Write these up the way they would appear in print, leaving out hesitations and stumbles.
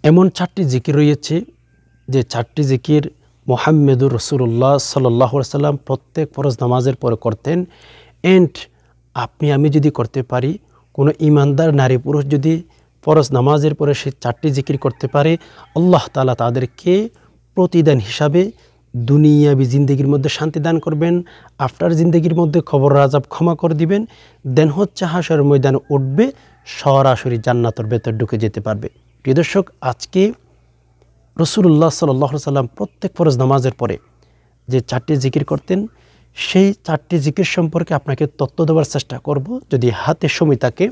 এমন 4টি জিকির রয়েছে যে 4টি জিকির মুহাম্মদুর রাসূলুল্লাহ সাল্লাল্লাহু আলাইহি সাল্লাম প্রত্যেক ফরজ নামাজের পরে করতেন। এন্ড আপনি আমি যদি করতে পারি, কোনো ইমানদার নারী পুরুষ যদি ফরজ নামাজের পরে সেই 4টি জিকির করতে পারে, আল্লাহ তাআলা তাদেরকে প্রতিদান হিসাবে দুনিয়াবি জিন্দেগির মধ্যে শান্তি দান করবেন, আফটার জিন্দেগির মধ্যে খবর আযাব ক্ষমা করে দিবেন, দেন হচ্ছে হাশরের ময়দানে উঠবে, সরাসরি জান্নাতের ভেতর ঢুকে যেতে পারবে। প্রিয় দর্শক, আজকে রাসূলুল্লাহ সাল্লাল্লাহু আলাইহি সাল্লাম প্রত্যেক ফরজ নামাজের পরে যে 4টি জিকির করতেন, সেই 4টি জিকির সম্পর্কে আপনাকে তথ্য দেওয়ার চেষ্টা করব, যদি হাতে সময় থাকে।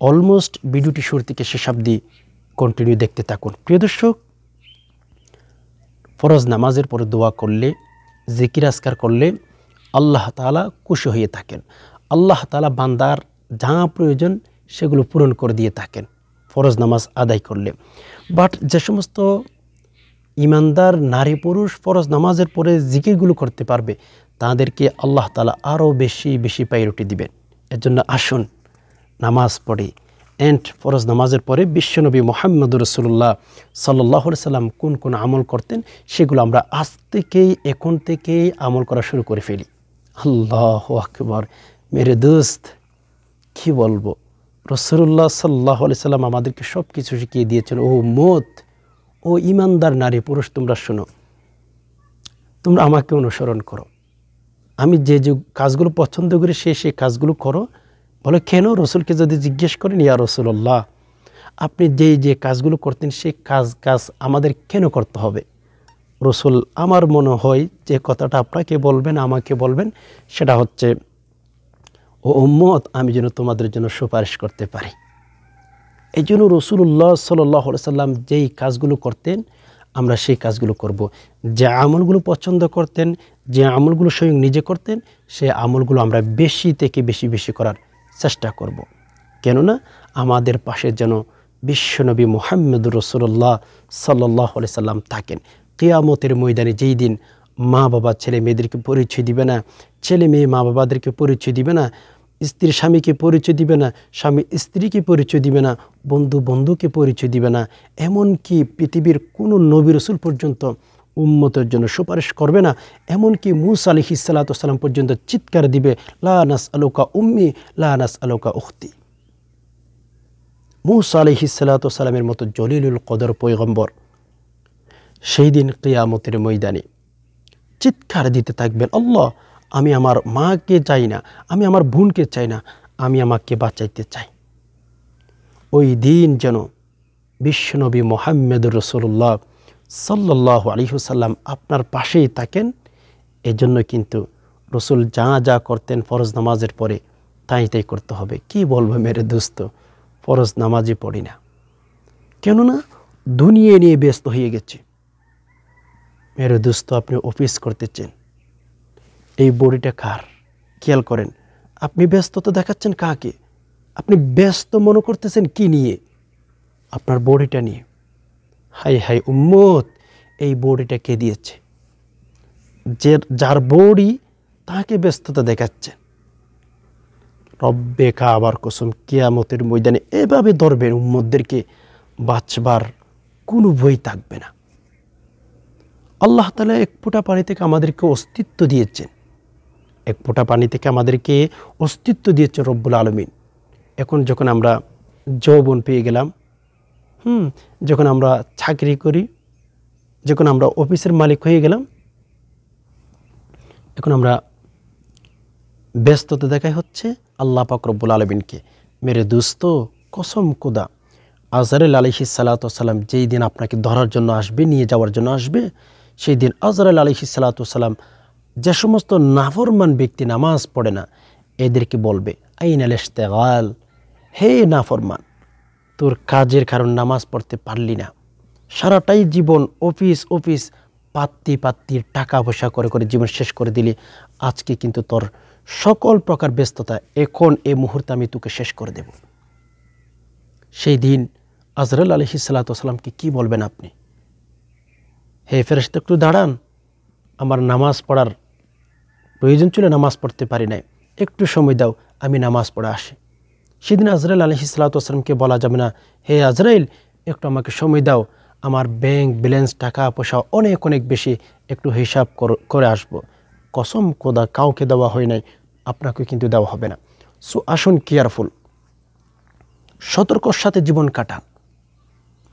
অলমোস্ট ভিডিওটি শুরু থেকে শেষ অবধি কন্টিনিউ দেখতে থাকুন। প্রিয় দর্শক, ফরজ নামাজের পরে দোয়া করলে, জিকির আজকার করলে আল্লাহ তাআলা খুশি হয়ে থাকেন। আল্লাহ তাআলা বান্দার যা প্রয়োজন সেগুলো পূরণ করে দিয়ে থাকেন ফরজ নামাজ আদায় করলে। বাট যে সমস্ত ইমানদার নারী পুরুষ ফরজ নামাজের পরে জিকিরগুলো করতে পারবে, তাদেরকে আল্লাহ তাআলা আরও বেশি বেশি প্রায়োরিটি দিবেন। এর জন্য আসুন নামাজ পড়ি। এন্ড ফরজ নামাজের পরে বিশ্বনবী মুহাম্মদুর রাসূলুল্লাহ সাল্লাল্লাহু আলাইহি সাল্লাম কোন কোন আমল করতেন, সেগুলো আমরা আজ থেকেই, এখন থেকেই আমল করা শুরু করে ফেলি। আল্লাহু আকবার। মেরে দোস্ত, কি বলবো, রাসূলুল্লাহ সাল্লাল্লাহু আলাইহি সাল্লাম আমাদেরকে সব কিছু শিখিয়ে দিয়েছেন। ও উম্মত, ও ইমানদার নারী পুরুষ, তোমরা শোনো, তোমরা আমাকে অনুসরণ করো। আমি যে যে কাজগুলো পছন্দ করি সেই কাজগুলো করো। বলে কেন? রসুলকে যদি জিজ্ঞেস করেন, ইয়া রাসূলুল্লাহ, আপনি যে কাজগুলো করতেন সেই কাজ আমাদের কেন করতে হবে? রসুল আমার মনে হয় যে কথাটা আপনাকে বলবেন, আমাকে বলবেন, সেটা হচ্ছে, ও উম্মত, আমি যেন তোমাদের জন্য সুপারিশ করতে পারি। এই জন্য রাসূলুল্লাহ সাল্লাল্লাহু আলাইহি সাল্লাম যেই কাজগুলো করতেন আমরা সেই কাজগুলো করব। যে আমলগুলো পছন্দ করতেন, যে আমলগুলো স্বয়ং নিজে করতেন, সেই আমলগুলো আমরা বেশি থেকে বেশি করার চেষ্টা করব। কেননা আমাদের পাশে যেন বিশ্বনবী মুহাম্মদুর রাসূলুল্লাহ সাল্লাল্লাহু আলাইহি সাল্লাম থাকেন। কিয়ামতের ময়দানে যেই দিন মা বাবা ছেলে মেয়েদেরকে পরিচয় দিবে না, ছেলে মেয়ে মা বাবাদেরকে পরিচয় দিবে না, স্ত্রী স্বামীকে পরিচয় দিবে না, স্বামী স্ত্রীকে পরিচয় দিবে না, বন্ধু বন্ধুকে পরিচয় দিবে না, এমনকি পৃথিবীর কোনো নবী রাসূল পর্যন্ত উম্মতের জন্য সুপারিশ করবে না। এমনকি মূসা আলাইহিস সালাতু ওয়াস সালাম পর্যন্ত চিৎকার দিবে, লা নাসআলুকা উম্মি, লা নাসআলুকা উখতি। মূসা আলাইহিস সালাতু ওয়াস সালামের মতো জলিলুল কদর পয়গম্বর সেই দিন কিয়ামতের ময়দানে চিৎকার দিতে থাকবেন, আল্লাহ, আমি আমার মাকে চাই না, আমি আমার বোনকে চাই না, আমি আমাকে বাঁচাইতে চাই। ওই দিন যেন বিশ্বনবী মুহাম্মদুর রাসূলুল্লাহ সাল্লাল্লাহু আলাইহি ওয়াসাল্লাম আপনার পাশেই থাকেন। এজন্য কিন্তু রসুল যা যা করতেন ফরজ নামাজের পরে তাই করতে হবে। কি বলবো মেরে দোস্ত, ফরজ নামাজই পড়ি না, কেননা দুনিয়া নিয়ে ব্যস্ত হয়ে গেছে। মেরে দোস্ত, আপনি অফিস করতেছেন, এই বডিটা কার? খেয়াল করেন, আপনি ব্যস্ততা দেখাচ্ছেন কাকে? আপনি ব্যস্ত মনে করতেছেন কি নিয়ে? আপনার বডিটা নিয়ে। হাই হাই উম্মত, এই বডিটা কে দিয়েছে? যার বডি তাকে ব্যস্ততা দেখাচ্ছে। রব্বে কাবার কসম, কিয়ামতের ময়দানে এভাবে ধরবেন উম্মতদেরকে, বাঁচবার কোনো বই থাকবে না। আল্লাহ তাআলা এক ফোঁটা পানি থেকে আমাদেরকে অস্তিত্ব দিয়েছেন, এক ফোঁটা পানি থেকে আমাদেরকে অস্তিত্ব দিয়েছে রব্বুল আলামিন। এখন যখন আমরা যৌবন পেয়ে গেলাম, যখন আমরা চাকরি করি, যখন আমরা অফিসের মালিক হয়ে গেলাম, এখন আমরা ব্যস্ততা দেখাই হচ্ছে আল্লাহ পাক রব্বুল আলামিনকে। মেরে দোস্ত, কসম খোদা, আজরাইল আলাইহিস সালাতু ওয়াস সালাম যেই দিন আপনাকে ধরার জন্য আসবে, নিয়ে যাওয়ার জন্য আসবে, সেই দিন আজরাইল আলাইহিস সালাতু ওয়াস সালাম যে সমস্ত নাফরমান ব্যক্তি নামাজ পড়ে না এদেরকে বলবে, আইনাল ইশতিগাল, হে নাফরমান, তোর কাজের কারণ নামাজ পড়তে পারলি না, সারাটাই জীবন অফিস পাত্তির টাকা পয়সা করে জীবন শেষ করে দিলি, আজকে কিন্তু তোর সকল প্রকার ব্যস্ততা এখন এই মুহূর্তে আমি তোকে শেষ করে দেব। সেই দিন আজরাইল আলাইহিস সালাতু ওয়াস সালামকে কি বলবেন আপনি? হে ফেরেশতা, একটু দাঁড়ান, আমার নামাজ পড়ার প্রয়োজন ছিল, নামাজ পড়তে পারি নাই, একটু সময় দাও, আমি নামাজ পড়ে আসি। সেদিন আজরাইল আলাইহিস সালাতু ওয়াস সালামকে বলা যাবে না, হে আজরাইল, একটু আমাকে সময় দাও, আমার ব্যাংক ব্যালেন্স টাকা পয়সা অনেক অনেক বেশি, একটু হিসাব করে আসব। কসম খোদা কাউকে দেওয়া হয় নাই, আপনাকে কিন্তু দেওয়া হবে না। সো আসুন কেয়ারফুল, সতর্কর সাথে জীবন কাটান।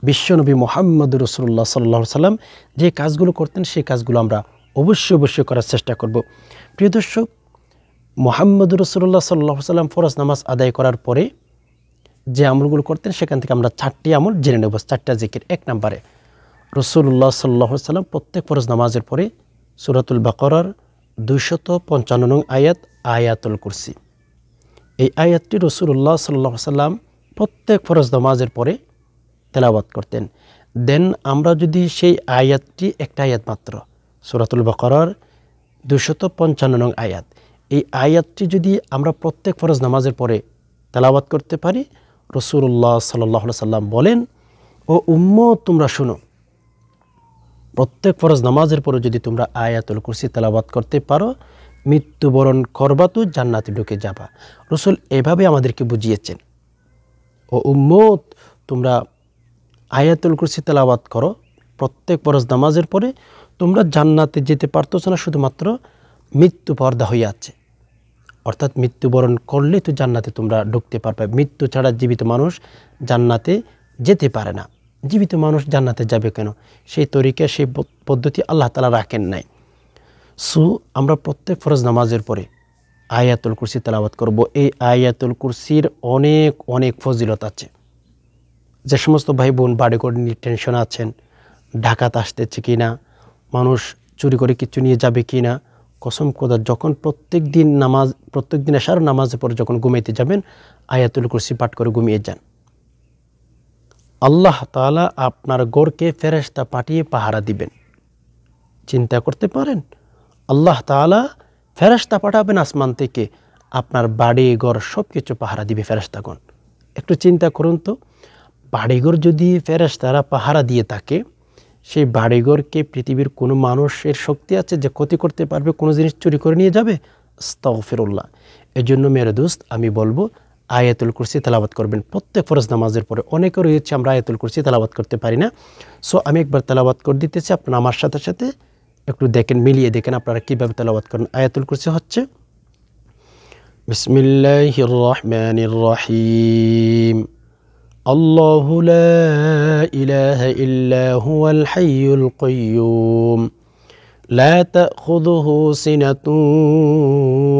বিশ্বনবী মুহাম্মদ রাসূলুল্লাহ সাল্লাল্লাহু আলাইহি সাল্লাম যে কাজগুলো করতেন সেই কাজগুলো আমরা অবশ্যই করার চেষ্টা করব। প্রিয় দর্শক, মুহাম্মদ রাসূলুল্লাহ সাল্লাল্লাহু আলাইহি সাল্লাম ফরজ নামাজ আদায় করার পরে যে আমলগুলো করতেন সেখান থেকে আমরা 4টি আমল জেনে নেব, 4টা জিকির। 1 নম্বরে রাসূলুল্লাহ সাল্লাল্লাহু আলাইহি সাল্লাম প্রত্যেক ফরজ নামাজের পরে সূরাতুল বাকারার 255 নং আয়াত, আয়াতুল কুরসি, এই আয়াতটি রাসূলুল্লাহ সাল্লাল্লাহু আলাইহি সাল্লাম প্রত্যেক ফরজ নামাজের পরে তেলাওয়াত করতেন। দেন আমরা যদি সেই আয়াতটি, একটা আয়াত মাত্র, সূরাতুল বাকারার 255 নং আয়াত, এই আয়াতটি যদি আমরা প্রত্যেক ফরজ নামাজের পরে তেলাওয়াত করতে পারি, রাসূলুল্লাহ সাল্লাল্লাহু আলাইহি সাল্লাম বলেন, ও উম্মত তোমরা শোনো, প্রত্যেক ফরজ নামাজের পরে যদি তোমরা আয়াতুল কুরসি তেলাওয়াত করতে পারো, মৃত্যুবরণ করবা তো জান্নাতে ঢুকে যাবা। রাসূল এভাবে আমাদেরকে বুঝিয়েছেন, ও উম্মত তোমরা আয়াতুল কুরসি তেলাওয়াত করো প্রত্যেক ফরজ নামাজের পরে, তোমরা জান্নাতে যেতে পারতেছ না, শুধুমাত্র মৃত্যু পর্দা হয়ে আছে। অর্থাৎ মৃত্যুবরণ করলে তো জান্নাতে তোমরা ঢুকতে পারবে। মৃত্যু ছাড়া জীবিত মানুষ জান্নাতে যেতে পারে না। জীবিত মানুষ জান্নাতে যাবে কেন? সেই তরিকা, সেই পদ্ধতি আল্লাহ তাআলা রাখেন নাই। সো আমরা প্রত্যেক ফরজ নামাজের পরে আয়াতুল কুরসি তেলাওয়াত করব। এই আয়াতুল কুরসির অনেক অনেক ফজিলত আছে। যে সমস্ত ভাই বোন বাড়ি করে নিয়ে টেনশন আছেন, ঢাকাত আসতেছে কিনা, মানুষ চুরি করে কিছু নিয়ে যাবে কিনা, কসম খোদা যখন প্রত্যেক দিন এশার নামাজের পরে যখন ঘুমাইতে যাবেন, আয়াতুল কুরসি পাঠ করে ঘুমিয়ে যান। আল্লাহ তাআলা আপনার ঘরকে ফেরেশতা পাঠিয়ে পাহারা দিবেন। চিন্তা করতে পারেন, আল্লাহ তাআলা ফেরেশতা পাঠাবেন আসমান থেকে, আপনার বাড়ি ঘর সব কিছু পাহারা দিবে ফেরেশতাগণ। একটু চিন্তা করুন তো, বাড়িঘর যদি ফেরেশতারা পাহারা দিয়ে থাকে, সেই বাড়িঘরকে পৃথিবীর কোনো মানুষের শক্তি আছে যে ক্ষতি করতে পারবে, কোনো জিনিস চুরি করে নিয়ে যাবে? আস্তাগফিরুল্লাহ। এই জন্য মেরে দোস্ত আমি বলবো আয়াতুল কুরসি তেলাওয়াত করবেন প্রত্যেক ফরজ নামাজের পরে। অনেকে রয়েছে আমরা আয়াতুল কুরসি তেলাওয়াত করতে পারি না। সো আমি একবার তেলাওয়াত করে দিতেছি, আপনারা আমার সাথে সাথে একটু দেখেন, মিলিয়ে দেখেন আপনারা কীভাবে তেলাওয়াত করেন। আয়াতুল কুরসি হচ্ছে বিসমিল্লাহির রহমানির রহিম, আল্লাহু লা ইলাহা ইল্লা হুয়াল হাইয়ুল কাইয়্যুম, লা তাখুযুহু সিনাতুন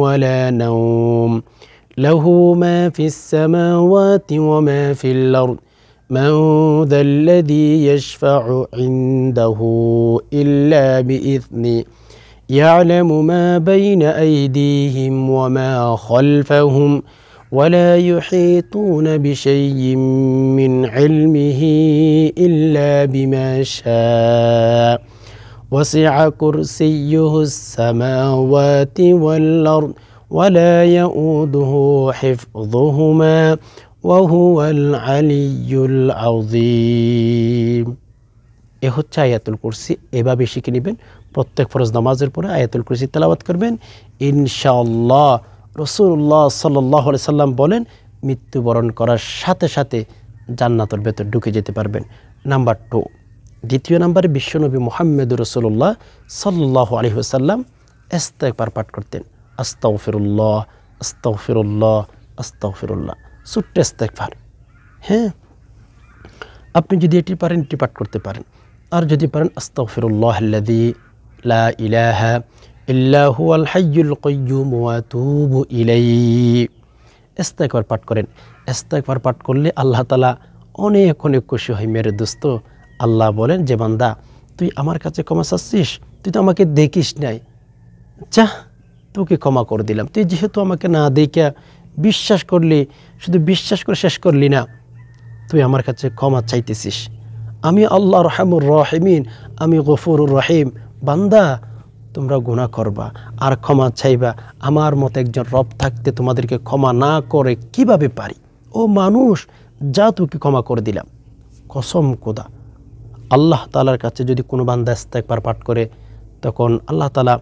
ওয়ালা নাওম, লাহু মা ফিস সামাওয়াতি ওয়া মা ফিল আরদ, মান যাল্লাযী ইয়াশফা'ু ইনদাহু ইল্লা বিইذনি, ইয়া'লামু মা বাইনা আইদিহিম ওয়া মা খালফাহুম, ولا يحيطون بشيء من علمه إلا بما شاء، وسع كرسيه السماوات والأرض ولا يؤوده حفظهما وهو العلي العظيم। এ হচ্ছে আয়াতুল কুরসি। এভাবে শিখে নেবেন, প্রত্যেক ফরজ নামাজের পরে আয়াতুল কুরসি তেলাওয়াত করবেন ইনশাআল্লাহ। রাসূলুল্লাহ সাল্লাল্লাহু আলাইহি সাল্লাম বলেন, মৃত্যুবরণ করার সাথে সাথে জান্নাতের ভেতর ঢুকে যেতে পারবেন। নাম্বার 2, দ্বিতীয় নম্বরে বিশ্বনবী মুহাম্মদ রাসূলুল্লাহ সাল্লাল্লাহু আলাইহি ওয়াসাল্লাম ইস্তিগফার পাঠ করতেন। আস্তাগফিরুল্লাহ, আস্তাগফিরুল্লাহ, আস্তাগফিরুল্লাহ, ছোট্ট ইস্তিগফার। হ্যাঁ, আপনি যদি এটি পারেন এটি পাঠ করতে পারেন। আর যদি পারেন আস্তাগফিরুল্লাহাল্লাযী লা ইলাহা ইল্লা হুয়াল হাইয়ুল কাইয়্যুম ওয়া আতুবু ইলাইহি, ইস্তিগফার পাঠ করেন। ইস্তিগফার পাঠ করলে আল্লাহ তাআলা অনেক অনেক খুশি হয়। মেরে দোস্ত, আল্লাহ বলেন যে বান্দা তুই আমার কাছে ক্ষমা চাচ্ছিস, তুই তো আমাকে দেখিস নাই, যা তোকে ক্ষমা করে দিলাম। তুই যেহেতু আমাকে না দেখা বিশ্বাস করলি, শুধু বিশ্বাস করে শেষ করলি না, তুই আমার কাছে ক্ষমা চাইতেছিস। আমি আল্লাহ রহমুর রহিমিন, আমি গফুরুর রহিম। বান্দা তোমরা গুনাহ করবা আর ক্ষমা চাইবা, আমার মতো একজন রব থাকতে তোমাদেরকে ক্ষমা না করে কিভাবে পারি? ও মানুষ, যা তোকে ক্ষমা করে দিলাম। কসম খোদা, আল্লাহ তাআলার কাছে যদি কোনো বান্দা ইস্তিগফার পাঠ করে, তখন আল্লাহ তাআলা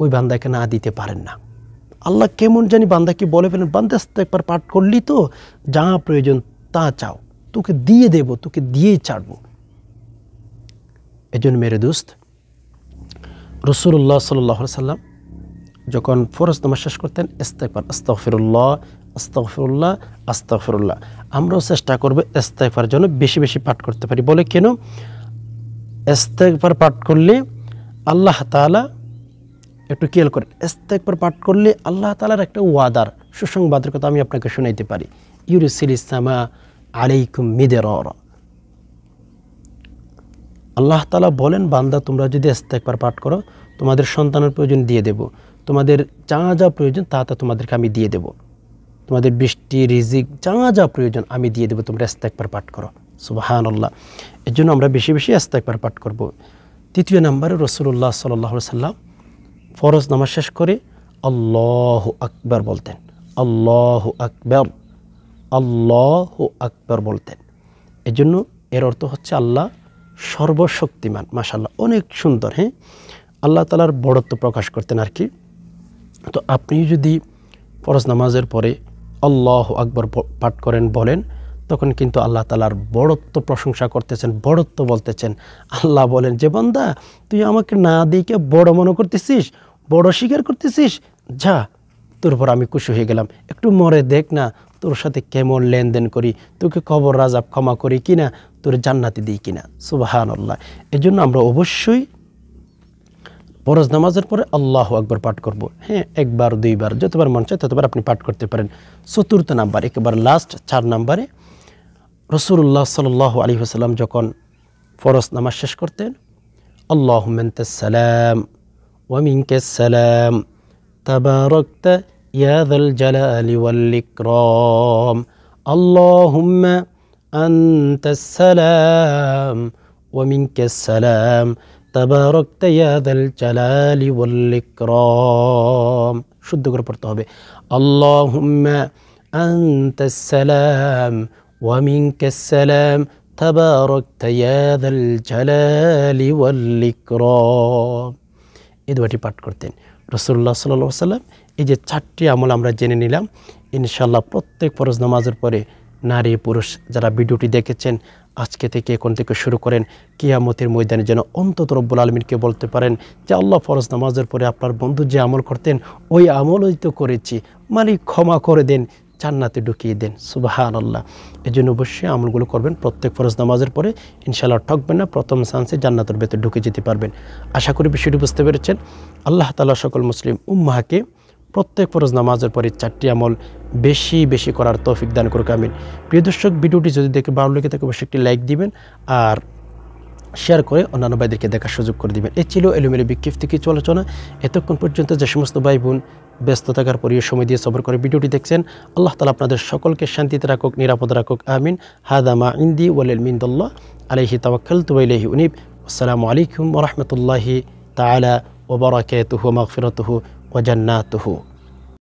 ওই বান্দাকে না দিতে পারেন না। আল্লাহ কেমন জানি বান্দাকে বলে ফেলেন, বান্দা ইস্তিগফার পাঠ করলি তো, যা প্রয়োজন তা চাও, তোকে দিয়ে দেব, তোকে দিয়েই ছাড়বো। এই জন্য মেরে দোস্ত, রাসূলুল্লাহ সাল্লাল্লাহু আলাইহি সাল্লাম যখন ফরজ নামাজ শেষ করতেন ইস্তেগফার, আস্তাগফিরুল্লাহ আস্তাগফিরুল্লাহ আস্তাগফিরুল্লাহ। আমরাও চেষ্টা করব ইস্তেগফার জন্য বেশি বেশি পাঠ করতে পারি। বলে কেন? ইস্তেগফার পাঠ করলে আল্লাহ তাআলা, একটু খেয়াল করেন, ইস্তেগফার পাঠ করলে আল্লাহ তাআলার একটা ওয়াদার, সুসংবাদের কথা আমি আপনাকে শোনাইতে পারি। ইউরসিলিস সামা আলাইকুম মিদরারা। আল্লাহ তাআলা বলেন, বান্দা তোমরা যদি ইস্তেগফার পাঠ করো তোমাদের সন্তানের প্রয়োজন দিয়ে দেব, তোমাদের যা যা প্রয়োজন তা তা তোমাদেরকে আমি দিয়ে দেব, তোমাদের বৃষ্টি রিজিক যা যা প্রয়োজন আমি দিয়ে দেব, তোমরা ইস্তেগফার পাঠ করো। সুবহানাল্লাহ। এর জন্য আমরা বেশি বেশি ইস্তেগফার পাঠ করব। তৃতীয় নম্বরে রাসূলুল্লাহ সাল্লাল্লাহু আলাইহি সাল্লাম ফরজ নামাজ শেষ করে আল্লাহু আকবার বলতেন। আল্লাহু আকবার, আল্লাহু আকবার বলতেন। এই জন্য এর অর্থ হচ্ছে আল্লাহ সর্বশক্তিমান। মাশাআল্লাহ, অনেক সুন্দর। হ্যাঁ, আল্লাহ তাআলার বড়ত্ব প্রকাশ করতেন আর কি। তো আপনি যদি ফরজ নামাজের পরে আল্লাহু আকবার পাঠ করেন, বলেন, তখন কিন্তু আল্লাহ তাআলার বড়ত্ব প্রশংসা করতেছেন, বড়ত্ব বলতেছেন। আল্লাহ বলেন যে বান্দা তুই আমাকে না দেখে বড় মনে করতেছিস, বড় স্বীকার করতেছিস, যা তোর উপর আমি খুশি হয়ে গেলাম, একটু মরে দেখ না তোর সাথে কেমন লেনদেন করি, তোকে কবর আযাব ক্ষমা করি কিনা, তোর জান্নাতে দিই কিনা। সুবহানাল্লাহ। এজন্য আমরা অবশ্যই ফরজ নামাজের পরে আল্লাহু আকবার পাঠ করব। হ্যাঁ, একবার দুইবার যতবার মন চায় ততবার আপনি পাঠ করতে পারেন। চতুর্থ নাম্বার, একেবারে লাস্ট 4 নম্বরে, রাসূলুল্লাহ সাল্লাল্লাহু আলাইহি ওয়াসাল্লাম যখন ফরজ নামাজ শেষ করতেন, আল্লাহুম্মা আনতাস সালাম ওয়া মিনকাস সালাম তাবারাকতা ইয়া যাল জালালি ওয়াল ইকরাম, আল্লাহুম্মা আনতাস সালাম ওয়া মিনকাস সালাম তাবারাকতা ইয়া যাল জালালি ওয়াল ইকরাম। শুদ্ধ করে পড়তে হবে, আল্লাহুম্মা আনতাস সালাম ওয়া মিনকাস সালাম তাবারাকতা ইয়া যাল জালালি ওয়াল ইকরাম। এই দুটি পাঠ করতেন রাসূলুল্লাহ সাল্লাল্লাহু আলাইহি ওয়াসাল্লাম। এই যে 4টি আমল আমরা জেনে নিলাম, ইনশাআল্লাহ প্রত্যেক ফরজ নামাজের পরে নারী পুরুষ যারা ভিডিওটি দেখেছেন, আজকে থেকে এখন থেকে শুরু করেন, কিয়ামতের ময়দানে যেন অন্তত রব্বুল আলামিনকে বলতে পারেন যে আল্লাহ ফরজ নামাজের পরে আপনার বন্ধু যে আমল করতেন ওই আমলই তো করেছি, মালিক ক্ষমা করে দেন, জান্নাতে ঢুকিয়ে দেন। সুবহানাল্লাহ। এই জন্য অবশ্যই আমলগুলো করবেন প্রত্যেক ফরজ নামাজের পরে, ইনশাআল্লাহ ঠকবেন না, প্রথম চান্সে জান্নাতের ভেতর ঢুকে যেতে পারবেন। আশা করি বিষয়টি বুঝতে পেরেছেন। আল্লাহ তাআলা সকল মুসলিম উম্মাহকে প্রত্যেক ফরজ নামাজের পরে 4টি আমল বেশি বেশি করার তৌফিক দান করুক, আমিন। প্রিয় দর্শক, ভিডিওটি যদি দেখে ভালো লেগে থাকে অবশ্যই একটি লাইক দিবেন আর শেয়ার করে অন্যান্য ভাইদেরকে দেখার সুযোগ করে দিবেন। এই ছিল এলোমেলো বিক্ষিপ্ত কিছু আলোচনা। এতক্ষণ পর্যন্ত যে সমস্ত ভাই বোন ব্যস্ত থাকার পরেও সময় দিয়ে সবর করে ভিডিওটি দেখছেন, আল্লাহ তাআলা আপনাদের সকলকে শান্তিতে রাখুক, নিরাপদ রাখুক, আমিন। হাদা মা ইনদি ওয়াল ইলমু ইনদাল্লাহ আলাইহি তাওয়াক্কালতু ওয়া ইলাইহি উনীব। আসসালামু আলাইকুম ওয়া রাহমাতুল্লাহি তাআলা ওয়া বারাকাতুহু ওয়া মাগফিরাতুহু ওয়া জান্নাতুহু।